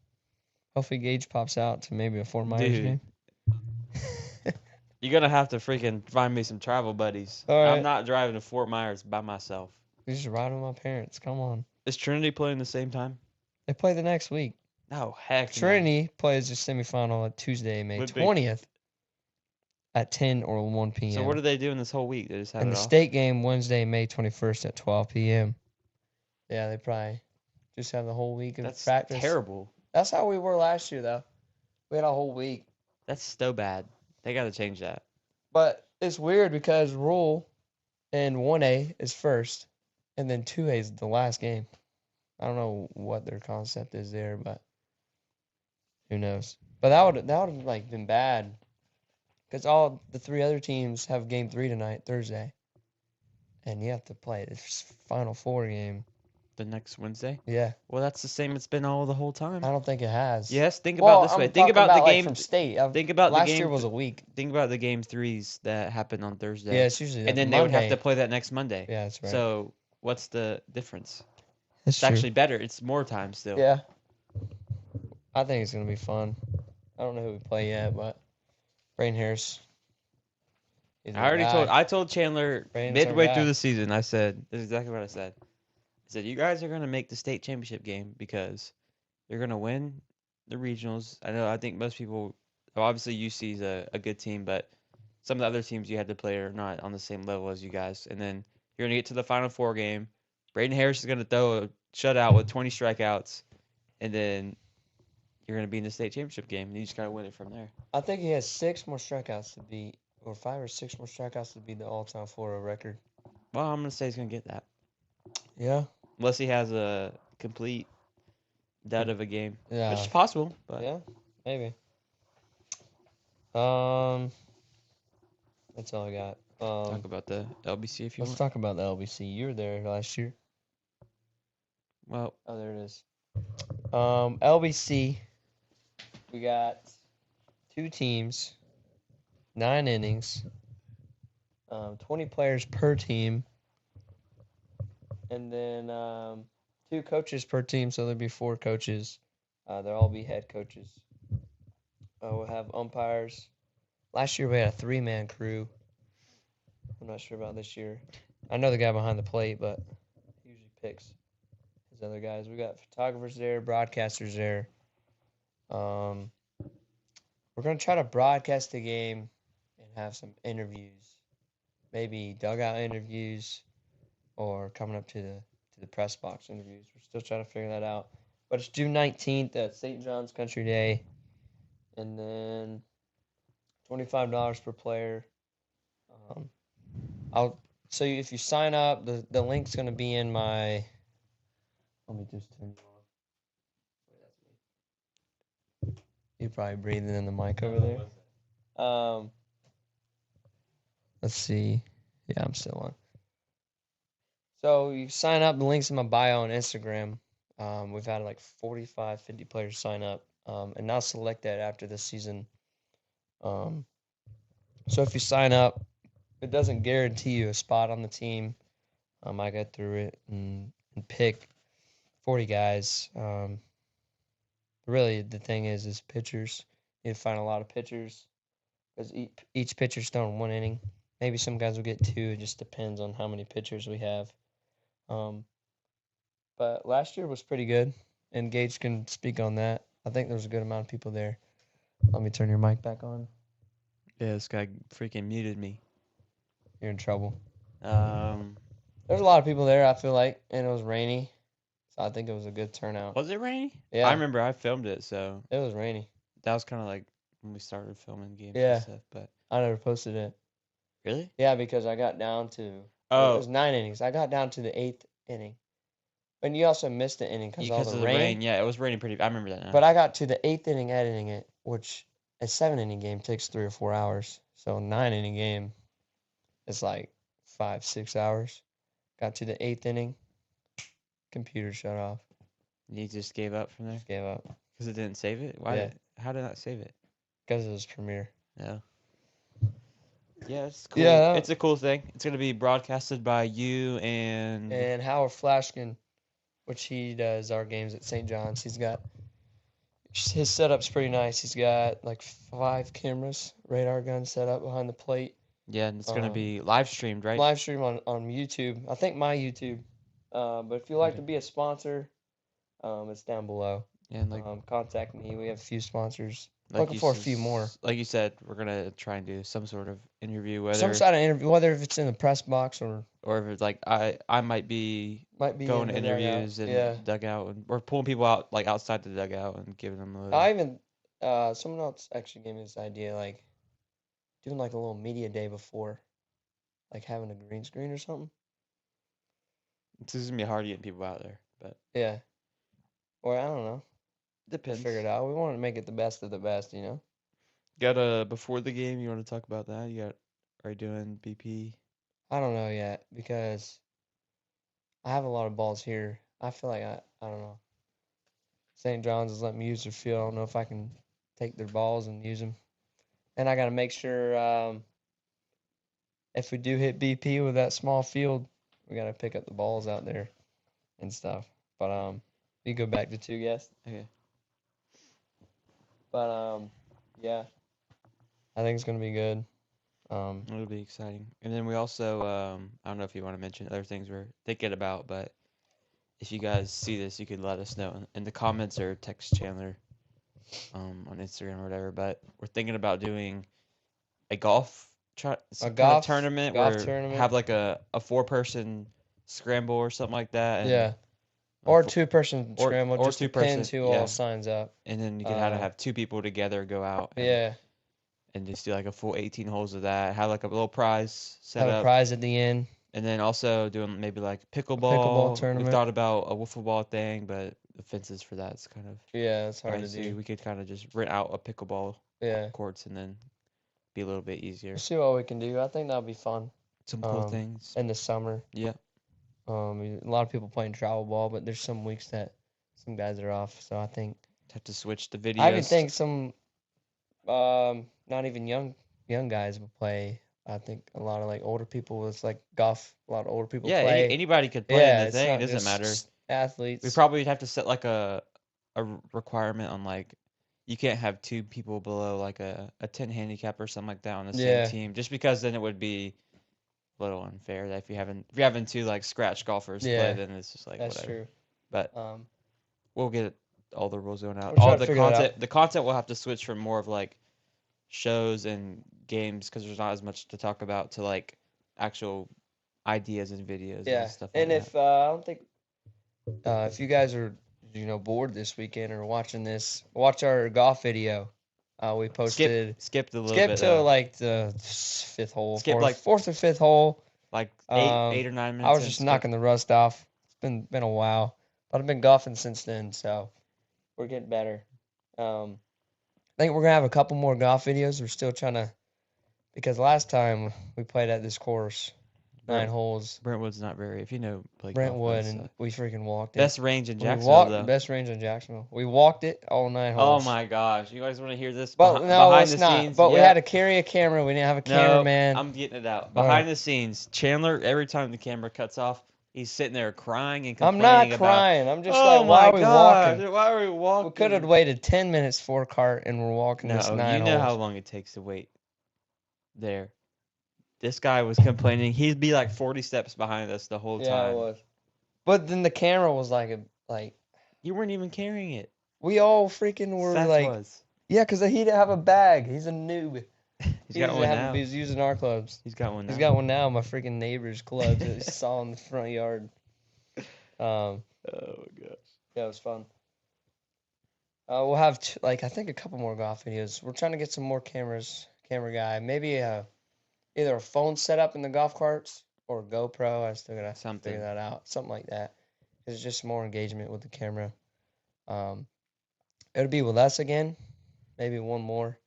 Hopefully Gage pops out to maybe a Fort Myers game. You're going to have to freaking find me some travel buddies. All right. I'm not driving to Fort Myers by myself. We just ride with my parents. Come on. Is Trinity playing the same time? They play the next week. No, heck no. Trinity plays the semifinal on Tuesday, May 20th at 10 or 1 p.m. So what are they doing this whole week? They just have And it the off? state game Wednesday, May 21st at 12 p.m. Yeah, they probably just have the whole week of practice. That's terrible. That's how we were last year, though. We had a whole week. That's so bad. They got to change that. But it's weird because rule in 1A is first, and then 2A is the last game. I don't know what their concept is there, but who knows? But that would have like been bad, because all the 3 other teams have game 3 tonight, Thursday, and you have to play this Final Four game The next Wednesday? Yeah. Well, that's the same it's been the whole time. I don't think it has. Yes, think about it this way. Think about the like game from state. Think about the last game year was a week. Think about the game 3s that happened on Thursday. Yeah, it's usually and then Monday. they would have to play that next Monday. Yeah, that's right. So what's the difference? That's It's actually better. It's more time still. Yeah. I think it's gonna be fun. I don't know who we play yet, but Brain Harris. I told Chandler Brandon's our midway guy. through the season. I said, this is exactly what I said. I said, you guys are gonna make the state championship game because you're gonna win the regionals. I think most people, obviously UC is a good team, but some of the other teams you had to play are not on the same level as you guys. And then you're gonna get to the Final Four game. Braden Harris is gonna throw a shutout with 20 strikeouts, and then you're gonna be in the state championship game, and you just gotta win it from there. I think he has 6 more strikeouts to be, or 5 or 6 more strikeouts to be the all-time Florida record. Well, I'm gonna say he's gonna get that, Yeah. unless he has a complete dud of a game, Yeah. which is possible. But Yeah. Maybe. That's all I got. talk about the LBC if you Let's want. talk about the LBC. You were there last year. Well, Oh, there it is. LBC. We got 2 teams, 9 innings, 20 players per team, and then 2 coaches per team. So there'll be 4 coaches. They'll all be head coaches. We'll have umpires. Last year we had a 3-man crew. I'm not sure about this year. I know the guy behind the plate, but he usually picks his other guys. We got photographers there, broadcasters there. We're gonna try to broadcast the game and have some interviews, maybe dugout interviews, or coming up to the press box interviews. We're still trying to figure that out. But it's June 19th at St. John's Country Day, and then $25 per player. So if you sign up, the link's gonna be in my. Let me just turn you on. Wait, that's me. You're probably breathing in the mic over there. Let's see. Yeah, I'm still on. So you sign up. The link's in my bio on Instagram. We've had like 45, 50 players sign up, and I'll select that after the season So if you sign up, it doesn't guarantee you a spot on the team. I go through it and pick 40 guys. Really, the thing is pitchers. You need to find a lot of pitchers because each pitcher's throwing 1 inning. Maybe some guys will get 2. It just depends on how many pitchers we have. But last year was pretty good, and Gage can speak on that. I think there was a good amount of people there. Let me turn your mic back on. Yeah, this guy freaking muted me. You're in trouble. Was There's a lot of people there, I feel like, and it was rainy, so I think it was a good turnout. it rainy? Yeah. I remember I filmed it, so It was rainy. that was kind of like when we started filming games Yeah. and stuff. But I never posted it. really? Yeah, because I got down to it Oh, was 9 innings. I got down to the 8th inning, and you also missed an inning because because of of the the rain. rain. Yeah, it was raining pretty. I remember that now. But I got to the 8th inning editing it, which a 7 inning game takes 3 or 4 hours. So a 9 inning game is like 5-6 hours. Got to the 8th inning, computer shut off. You just gave up from there Just gave up because it didn't save it. Why? Yeah. How did that save it? because it was Premiere. No. Yeah, it's cool. Yeah. It's a cool thing. It's gonna be broadcasted by you and And Howard Flashkin, which he does our games at St. John's, his setup's pretty nice. He's got like 5 cameras, radar gun set up behind the plate. yeah, and it's gonna be live streamed, right? Live stream on YouTube. I think my YouTube. But if you'd like Okay. to be a sponsor, it's down below. Yeah, and like Contact me. We have a few sponsors. like Looking you for a s- few more. Like you said, we're gonna try and do some sort of interview, Some sort of interview, whether if it's in the press box or or if it's like I might be might be going in to the dugout. interviews and Yeah. dugout and or pulling people out like outside the dugout and giving them a I even someone else actually gave me this idea, like doing like a little media day before, like having a green screen or something. It's just gonna be hard getting people out there, but Yeah. Or I don't know. We'll depends. figure it out. We want to make it the best of the best, you know. Got a before the game. You want to talk about that? Are you doing BP? I don't know yet because I have a lot of balls here. I feel like I don't know. St. John's is letting me use their field. I don't know if I can take their balls and use them. And I got to make sure if we do hit BP with that small field, we got to pick up the balls out there and stuff. But you go back to 2 guests. Okay. But yeah, I think it's gonna be good. It'll be exciting. And then we also, I don't know if you want to mention other things we're thinking about, but if you guys see this, you could let us know in the comments or text Chandler on Instagram or whatever. But we're thinking about doing a golf tournament where have like a 4-person scramble or something like that. And Yeah. Or 2-person or- scramble. or Just 2-person, depends who yeah. all signs up. And then you could have 2 people together go out. Yeah. And just do like a full 18 holes of that. Have like a little prize set Have up. a prize at the end. And then also doing maybe like pickleball. Pickleball tournament. We thought about a wiffle ball thing, but the fences for that's kind of Yeah, it's hard to pricey. do. We could kind of just rent out a pickleball Yeah. courts and then be a little bit easier. We'll see what we can do. I think that'll be fun Some cool things. in the summer. Yeah. A lot of people playing travel ball, but there's some weeks that some guys are off. So I think Have to switch the videos. I even think some not even young guys will play. I think a lot of like older people. It's like golf. A lot of older people Yeah, play. anybody could play Yeah, in the it's thing. not It doesn't just matter. athletes. We probably have to set like a requirement on like you can't have 2 people below like a 10 handicap or something like that on the Yeah. same team. Just because then it would be a little unfair that if you're having 2 like scratch golfers Yeah, play, then it's just like That's whatever. true. But we'll get all the rules going out. We'll try All to the figure it content, the content will have to switch from more of like shows and games because there's not as much to talk about to like actual ideas and videos Yeah, and stuff like and that. if I don't think if you guys are bored this weekend or watching this, watch our golf video. We posted Skipped a little skip bit. to like the 5th hole, Skip, like- 4th or 5th hole. like Um, 8 or 9 minutes. I was in, just skip. knocking the rust off. It's been a while, but I've been golfing since then, so we're getting better. I think we're gonna have a couple more golf videos. We're still trying to, because last time we played at this course, 9 holes. Brentwood's not very. If you know play golf, Brentwood, that and sucks. we freaking walked it. Best range in We Jacksonville, walked though. best range in Jacksonville. We walked it all 9 Oh holes. my gosh! You guys want to hear this? But no, behind let's the not. scenes, But we yeah. had to carry a camera. We didn't have a cameraman. No, I'm getting it out. All Behind right. the scenes, Chandler. Every time the camera cuts off, he's sitting there crying and I'm complaining not about. crying. I'm just Oh like, why my are we gosh! walking? Why are we walking? We could have waited 10 minutes for a cart, and we're walking this No, 9 you know holes. how long it takes to wait there. This guy was complaining. He'd be like 40 steps behind us the whole Yeah, time. it was. But then the camera was like You weren't even carrying it. we all freaking were Seth like, was. yeah, because he didn't have a bag. He's a noob. He's got one now. He's using our clubs. He's got one now. He's got one now. My freaking neighbor's clubs that he saw in the front yard. Oh my gosh. Yeah, it was fun. We'll have I think a couple more golf videos. We're trying to get some more camera guy. Maybe either a phone setup in the golf carts or a GoPro. I still gotta figure that out. Something like that. It's just more engagement with the camera. It'll be with us again. Maybe one more.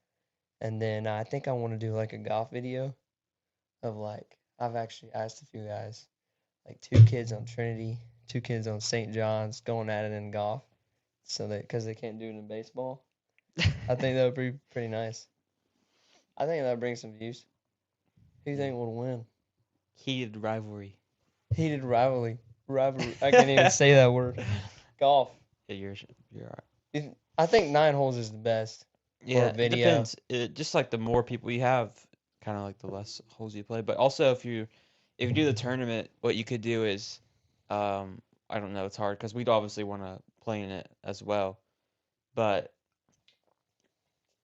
And then I think I want to do like a golf video of I've actually asked a few guys, like 2 kids on Trinity, 2 kids on St. John's going at it in golf. So because they can't do it in baseball. I think that would be pretty nice. I think that would bring some views. Who do you think would win? Heated rivalry. Heated rivalry. I can't even say that word. Golf. Yeah, you're all right. I think 9 holes is the best. Yeah, a video. it depends. Just like the more people you have, kind of like the less holes you play. But also, if you do the tournament, what you could do is, I don't know, it's hard because we'd obviously want to play in it as well. But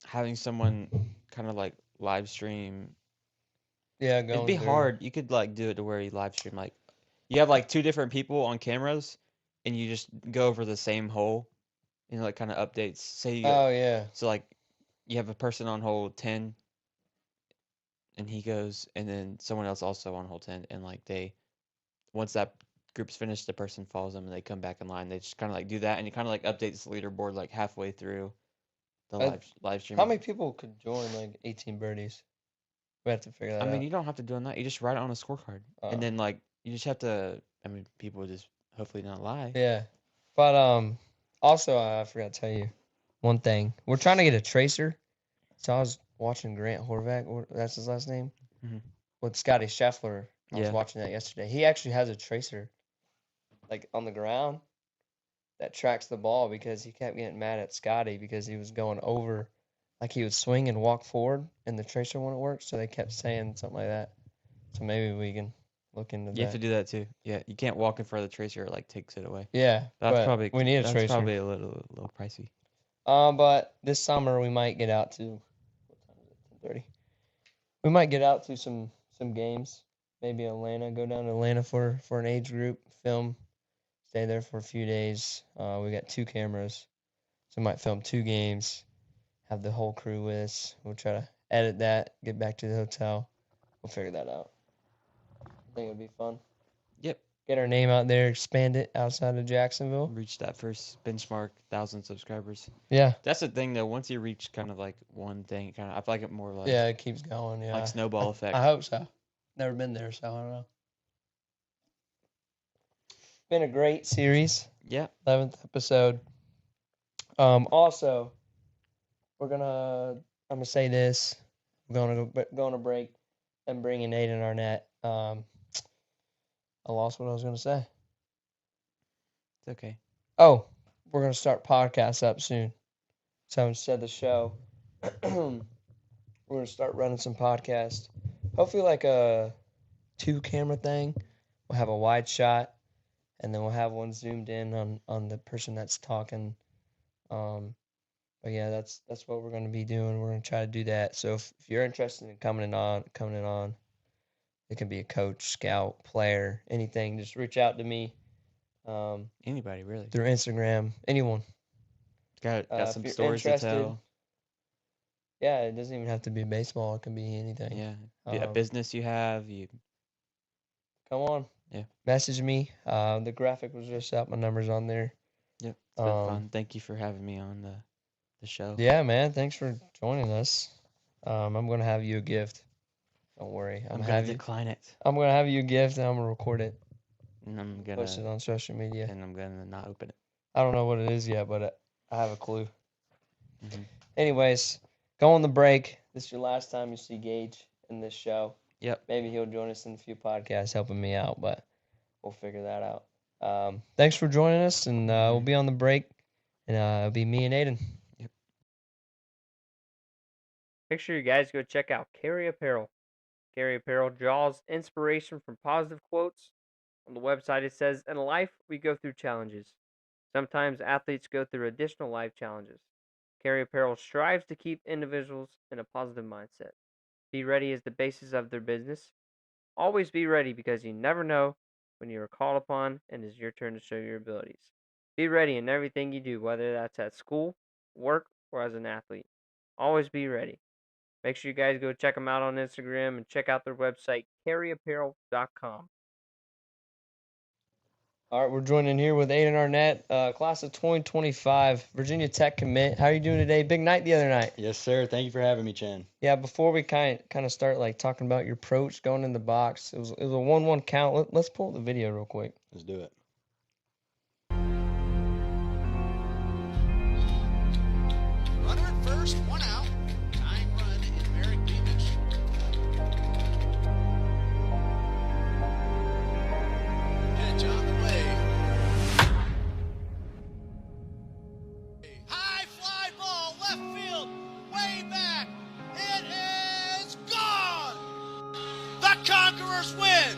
having someone kind of like live stream, Yeah, it'd be hard. You could like do it to where you live stream like you have like 2 different people on cameras, and you just go over the same hole, and like kind of updates. Say you Oh yeah. So like you have a person on hole 10 and he goes, and then someone else also on hole 10, and like once that group's finished, the person follows them and they come back in line. They just kind of like do that, and you kind of like update this leaderboard like halfway through the live stream. How many people could join like 18 birdies? We have to figure that out. I mean, you don't have to do that. You just write it on a scorecard, and then like you just have to. I mean, people would just hopefully not lie. Yeah, but also I forgot to tell you one thing. We're trying to get a tracer. So I was watching Grant Horvath. That's his last name. Mhm. With Scotty Scheffler. I was Yeah. watching that yesterday. He actually has a tracer, like on the ground, that tracks the ball because he kept getting mad at Scotty because he was going over, like he would swing and walk forward, and the tracer wouldn't work. So they kept saying something like that. So maybe we can look into that. You have to do that too. Yeah, you can't walk in front of the tracer; it like takes it away. Yeah, That's but probably we need a that's tracer. probably a little pricey. But this summer we might get out to what time is it? 10:30. We might get out to some games. Maybe Atlanta. Go down to Atlanta for an age group. Film. Stay there for a few days. We got 2 cameras, so we might film 2 games. Have the whole crew with us. We'll try to edit that. Get back to the hotel. We'll figure that out. I think it'll be fun. Yep. Get our name out there. Expand it outside of Jacksonville. Reach that first benchmark, 1,000 subscribers. Yeah. That's the thing though. Once you reach kind of like one thing, kind of I feel like it more like Yeah, it keeps going. Yeah. like snowball effect. I hope so. Never been there, so I don't know. Been a great series. Yeah. 11th episode. Also, I'm gonna say this. We're going to break and bring in Aiden Arnette. I lost what I was gonna say. It's okay. Oh, we're gonna start podcasts up soon. So instead of the show, we're gonna start running some podcasts. Hopefully, like a 2-camera thing. We'll have a wide shot, and then we'll have one zoomed in on the person that's talking. But yeah, that's what we're gonna be doing. We're gonna try to do that. So if you're interested in coming on, it can be a coach, scout, player, anything. Just reach out to me. Anybody really? Through Instagram, anyone. Got if some you're stories to interested, tell. Yeah, it doesn't even have to be baseball. It can be anything. Yeah. A business you have, you come on. Yeah. Message me. The graphic was just up. My number's on there. Yep. It's been fun. Thank you for having me on the show. Yeah, man. Thanks for joining us. I'm gonna have you a gift. Don't worry. I'm gonna decline it. I'm gonna have you a gift and I'm gonna record it. And I'm Post it gonna on social media. and I'm gonna not open it. I don't know what it is yet, but I have a clue. Mm-hmm. Anyways, go on the break. This is your last time you see Gage in this show. Yep. Maybe he'll join us in a few podcasts helping me out, but we'll figure that out. Thanks for joining us, and we'll be on the break, and it'll be me and Aiden. Yep. Make sure you guys go check out Carry Apparel. Carry Apparel draws inspiration from positive quotes. On the website, it says, "In life, we go through challenges. Sometimes athletes go through additional life challenges. Carry Apparel strives to keep individuals in a positive mindset. Be ready is the basis of their business. Always be ready because you never know when you are called upon and it's your turn to show your abilities. Be ready in everything you do, whether that's at school, work, or as an athlete. Always be ready." Make sure you guys go check them out on Instagram and check out their website, carryapparel.com. All right, we're joining here with Aiden Arnette, class of 2025, Virginia Tech commit. How are you doing today? Big night the other night. Yes, sir. Thank you for having me, Chan. Yeah, before we kind of start like talking about your approach going in the box, it was a 1-1 count. Let's pull the video real quick. Let's do it. Runner at first, one out. Tying run in Merrick Beamish. Pitch on the way. High fly ball, left field, way back. It is gone. The Conquerors win.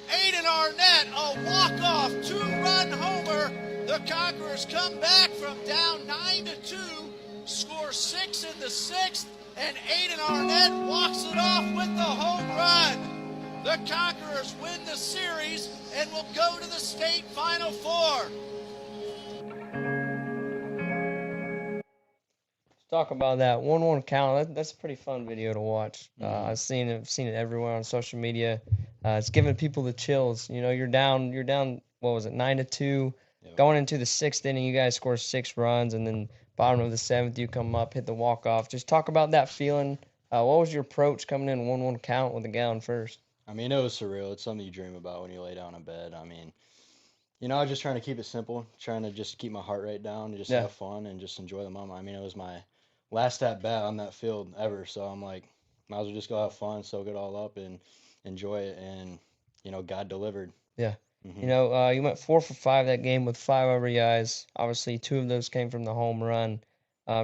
Aiden Arnette, a walk-off, two-run homer. The Conquerors come back from down 9-2, score 6 in the 6th, and Aiden Arnette walks it off with the home run. The Conquerors win the series and will go to the state Final Four. Let's talk about that 1-1 count. That's a pretty fun video to watch. I've seen it everywhere on social media. It's giving people the chills. You know, you're down. What was it, 9-2? Yep. Going into the 6th inning, you guys score 6 runs, and then bottom of the 7th, you come up, hit the walk-off. Just talk about that feeling. What was your approach coming in 1-1 count with the guy on first? I mean, it was surreal. It's something you dream about when you lay down in bed. I mean, you know, I was just trying to keep it simple, trying to just keep my heart rate down and just have fun and just enjoy the moment. I mean, it was my last at bat on that field ever, so I'm like, might as well just go have fun, soak it all up, and enjoy it. And, you know, God delivered. Yeah. Mm-hmm. You know, you went 4 for 5 that game with 5 RBIs. Obviously, 2 of those came from the home run.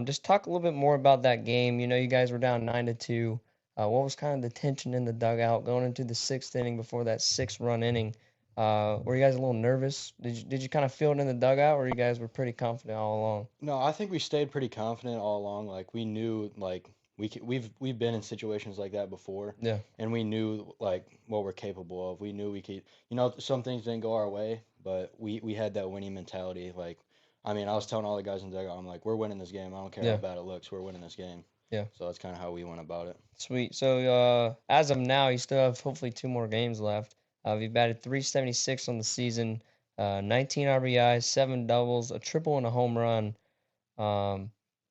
Just talk a little bit more about that game. You know, you guys were down 9-2. What was kind of the tension in the dugout going into the 6th inning before that 6-run inning? Were you guys a little nervous? Did you kind of feel it in the dugout, or you guys were pretty confident all along? No, I think we stayed pretty confident all along. Like, we knew, like, we've been in situations like that before. Yeah. And we knew, like, what we're capable of. We knew we could, you know, some things didn't go our way, but we had that winning mentality. Like, I mean, I was telling all the guys in the dugout, I'm like, we're winning this game. I don't care how bad it looks. We're winning this game. Yeah. So that's kind of how we went about it. Sweet. So as of now, you still have hopefully 2 more games left. You've batted .376 on the season, 19 RBIs, 7 doubles, a triple, and a home run.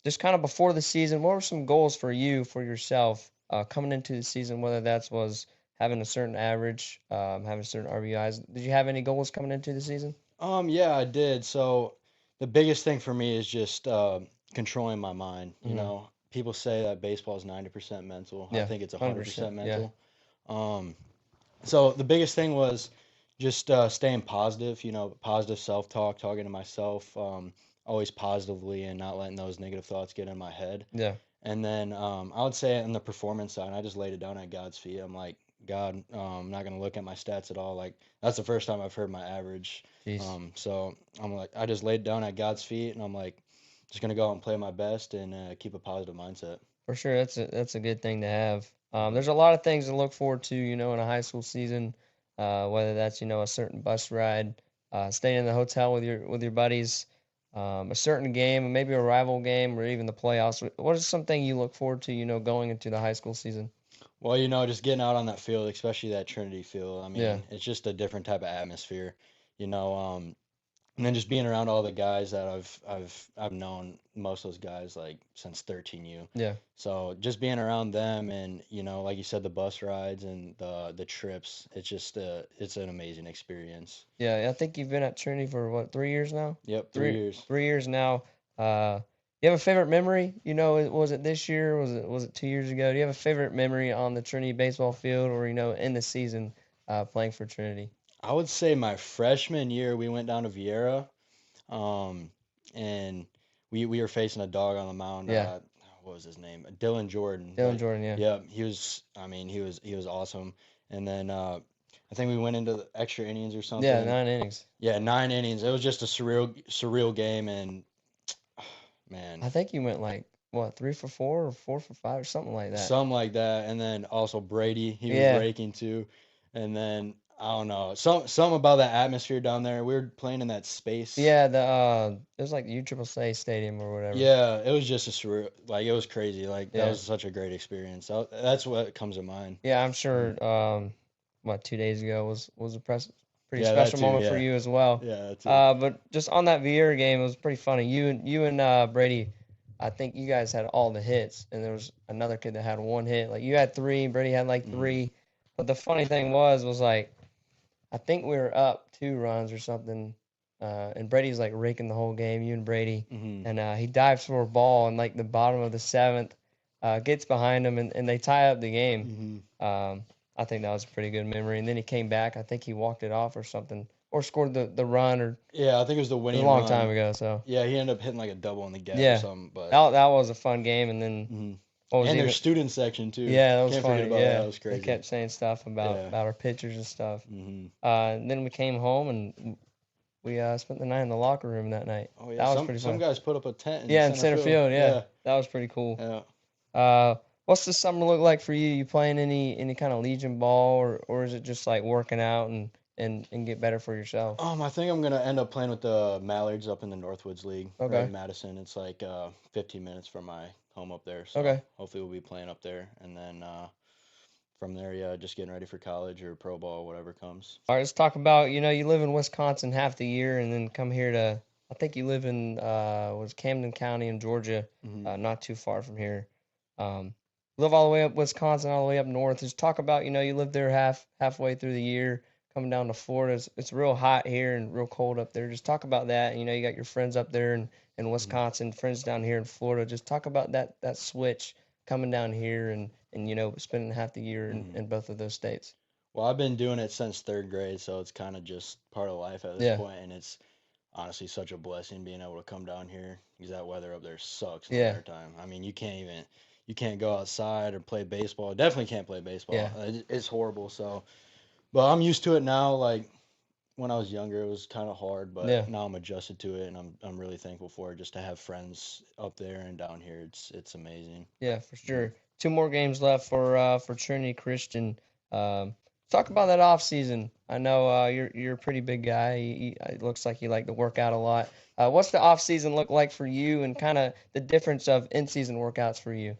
Just kind of before the season, what were some goals for you, for yourself, coming into the season, whether that was having a certain average, having certain RBIs? Did you have any goals coming into the season? Yeah, I did. So the biggest thing for me is just controlling my mind. You know, people say that baseball is 90% mental. Yeah, I think it's 100%, 100% mental. So the biggest thing was just staying positive, you know, positive self-talk, talking to myself, always positively and not letting those negative thoughts get in my head. Yeah. And then I would say on the performance side, I just laid it down at God's feet. I'm like, God, I'm not going to look at my stats at all. Like, that's the first time I've heard my average. Jeez. So I'm like, I just laid it down at God's feet, and I'm like, just going to go out and play my best and keep a positive mindset. For sure, that's a good thing to have. There's a lot of things to look forward to, you know, in a high school season, whether that's, you know, a certain bus ride, staying in the hotel with your buddies, a certain game, maybe a rival game, or even the playoffs. What is something you look forward to, you know, going into the high school season? Well, you know, just getting out on that field, especially that Trinity field. I mean, it's just a different type of atmosphere. You know, And then just being around all the guys that I've known most of those guys like since 13U. Yeah. So just being around them and like you said, the bus rides and the trips, it's just it's an amazing experience. Yeah, I think you've been at Trinity for what, 3 years now? Yep, 3 years. 3 years now. You have a favorite memory? Was it this year? Was it 2 years ago? Do you have a favorite memory on the Trinity baseball field, or in the season, playing for Trinity? I would say my freshman year we went down to Vieira, and we were facing a dog on the mound. Yeah. What was his name? Dylan Jordan. Dylan Jordan, yeah. Yeah, he was. I mean, he was awesome. And then I think we went into the extra innings or something. Yeah, 9 innings. Yeah, 9 innings. It was just a surreal game, and man, I think you went like what, 3 for 4 or 4 for 5 or something like that. something like that. And then also Brady, he Yeah. was raking too. And then I don't know, something about that atmosphere down there. We were playing in that space. Yeah, it was like USSSA Stadium or whatever. Yeah, it was just a surreal, like it was crazy. Like Yeah. that was such a great experience. That's what comes to mind. Yeah, I'm sure. 2 days ago was a pretty Yeah, that special too, moment for yeah. you as well. Yeah, that's it. But just on that Vieira game, it was pretty funny. You and Brady, I think you guys had all the hits, and there was another kid that had one hit. Like you had three, Brady had like Mhm. 3. But the funny thing was like, I think we were up 2 runs or something, and Brady's like raking the whole game. You and Brady, Mhm. and he dives for a ball in like the bottom of the 7th, gets behind him, and they tie up the game. Mhm. I think that was a pretty good memory. And then he came back. I think he walked it off or something, or scored the run, or Yeah, I think it was the it was winning a long run. time ago. So Yeah, he ended up hitting like a double in the gap Yeah. or something. But that was a fun game. And then Mhm. what was and even, their student section too. yeah, that was Can't funny. forget about Yeah, that. That was they crazy. kept saying stuff about Yeah. our pitchers and stuff. Mhm. And then we came home and we spent the night in the locker room that night. Oh yeah, That was some pretty some fun. guys put up a tent in Yeah, in center field. Yeah, that was pretty cool. Yeah. What's the summer look like for you? You playing any kind of Legion ball, or is it just like working out and get better for yourself? I think I'm gonna end up playing with the Mallards up in the Northwoods League, right Okay. in Madison. It's like 15 minutes from my home up there. So Okay. hopefully we'll be playing up there, and then from there, yeah, just getting ready for college or pro ball, whatever comes. All right, let's talk about, you live in Wisconsin half the year and then come here to, I think you live in, was Camden County in Georgia, Mhm. not too far from here. Live all the way up Wisconsin, all the way up north. Just talk about, you live there halfway through the year, coming down to Florida. It's real hot here and real cold up there. Just talk about that. You got your friends up there in Wisconsin, friends down here in Florida. Just talk about that switch coming down here and spending half the year in both of those states. Well, I've been doing it since 3rd grade, so it's kind of just part of life at this Yeah. point, and it's honestly such a blessing being able to come down here because that weather up there sucks in Yeah. the wintertime. I mean, you can't go outside or play baseball. Definitely can't play baseball. Yeah. It's horrible. So, but I'm used to it now. Like when I was younger, it was kind of hard, but Yeah. now I'm adjusted to it, and I'm really thankful for it. Just to have friends up there and down here, it's amazing. Yeah, for sure. 2 more games left for Trinity Christian. Talk about that off season. I know you're a pretty big guy. It looks like you like to work out a lot. What's the off season look like for you, and kind of the difference of in season workouts for you?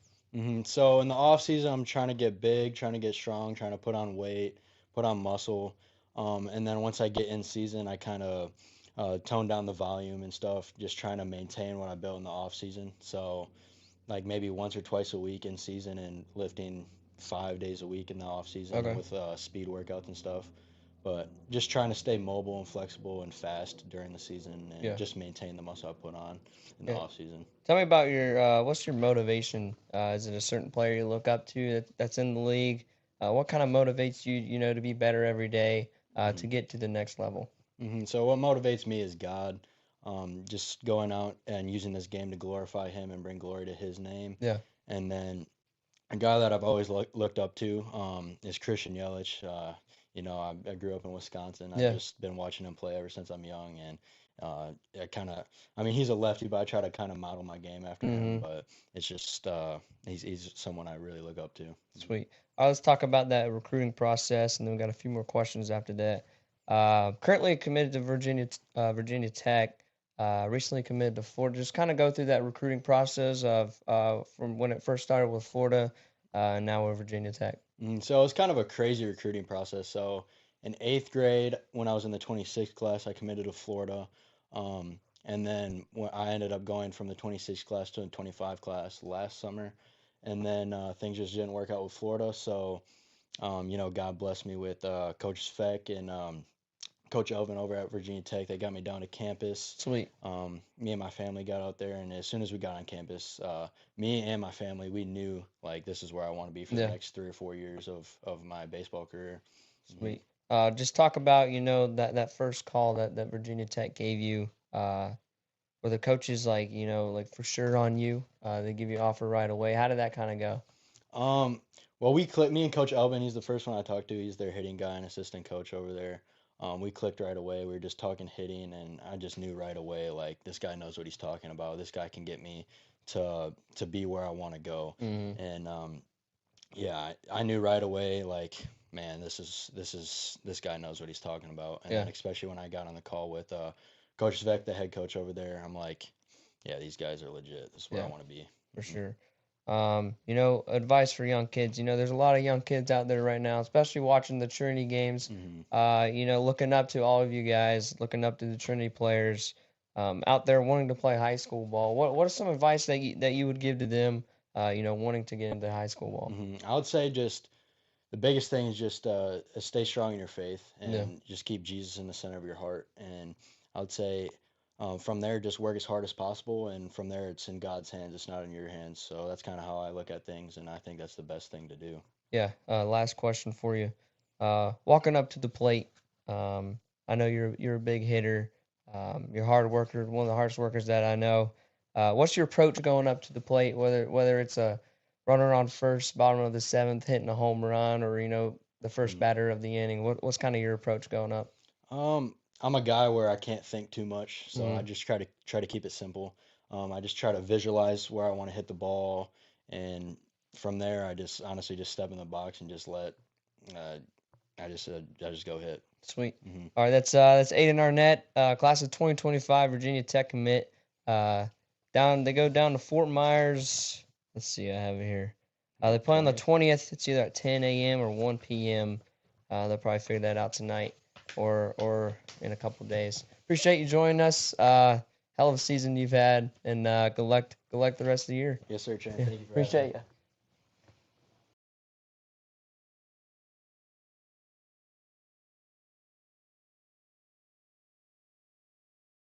So in the off season, I'm trying to get big, trying to get strong, trying to put on weight, put on muscle. And then once I get in season, I kind of tone down the volume and stuff, just trying to maintain what I built in the off season. So like maybe once or twice a week in season and lifting 5 days a week in the off season Okay. with speed workouts and stuff. But just trying to stay mobile and flexible and fast during the season and Yeah. just maintain the muscle I put on in the Yeah. off season. Tell me about your what's your motivation? Is it a certain player you look up to that's in the league? What kind of motivates you, to be better every day, to get to the next level? So what motivates me is God. Just going out and using this game to glorify Him and bring glory to His name. Yeah. And then a guy that I've always looked up to is Christian Yelich. I grew up in Wisconsin. Yeah. I've just been watching him play ever since I'm young, and he's a lefty, but I try to kind of model my game after him. But it's just he's someone I really look up to. Sweet. All right, let's talk about that recruiting process, and then we got a few more questions after that. Currently committed to Virginia Tech. Recently committed to Florida. Just kind of go through that recruiting process of from when it first started with Florida, and now with Virginia Tech. So it was kind of a crazy recruiting process. So in 8th grade, when I was in the 26th class, I committed to Florida. And then when I ended up going from the 26 class to the 25 class last summer, and then things just didn't work out with Florida. So, God blessed me with Coach Speck and Coach Elvin over at Virginia Tech. They got me down to campus. Sweet. Me and my family got out there, and as soon as we got on campus, me and my family, we knew like this is where I want to be for the Yeah. next 3 or 4 years of my baseball career. Sweet. Just talk about, that first call that Virginia Tech gave you. Were the coaches like, like for sure on you? They give you an offer right away. How did that kind of go? Well, we clicked. Me and Coach Elvin, he's the first one I talked to. He's their hitting guy and assistant coach over there. We clicked right away. We were just talking hitting, and I just knew right away like this guy knows what he's talking about. This guy can get me to be where I want to go. Mm-hmm. And yeah, I knew right away like, man, this guy knows what he's talking about. And Yeah. then especially when I got on the call with Coach Zvek, the head coach over there, I'm like, yeah, these guys are legit. This is where I Yeah. want to be. For sure. Advice for young kids. There's a lot of young kids out there right now, especially watching the Trinity games. Looking up to all of you guys, looking up to the Trinity players, out there wanting to play high school ball. What is some advice that you would give to them, wanting to get into high school ball? I would say just the biggest thing is just stay strong in your faith and Yeah. just keep Jesus in the center of your heart. And I would say from there, just work as hard as possible. And from there, it's in God's hands. It's not in your hands. So that's kind of how I look at things. And I think that's the best thing to do. Yeah. Last question for you. Walking up to the plate. I know you're a big hitter. You're a hard worker, one of the hardest workers that I know. What's your approach going up to the plate? Whether it's a runner on first, bottom of the seventh, hitting a home run, or the first batter of the inning. What's kind of your approach going up? I'm a guy where I can't think too much, so Mhm. I just try to keep it simple. I just try to visualize where I want to hit the ball, and from there, I just honestly just step in the box and just let uh, I just go hit. Sweet. hmm All right, that's Aiden Arnette, class of 2025, Virginia Tech commit. They go down to Fort Myers. Let's see, I have it here. They play on the 20th. It's either at 10 a.m. or 1 p.m. They'll probably figure that out tonight or in a couple days. Appreciate you joining us. Hell of a season you've had, and good luck the rest of the year. Yes, sir, Chan. Yeah, Thank you for having me. appreciate you.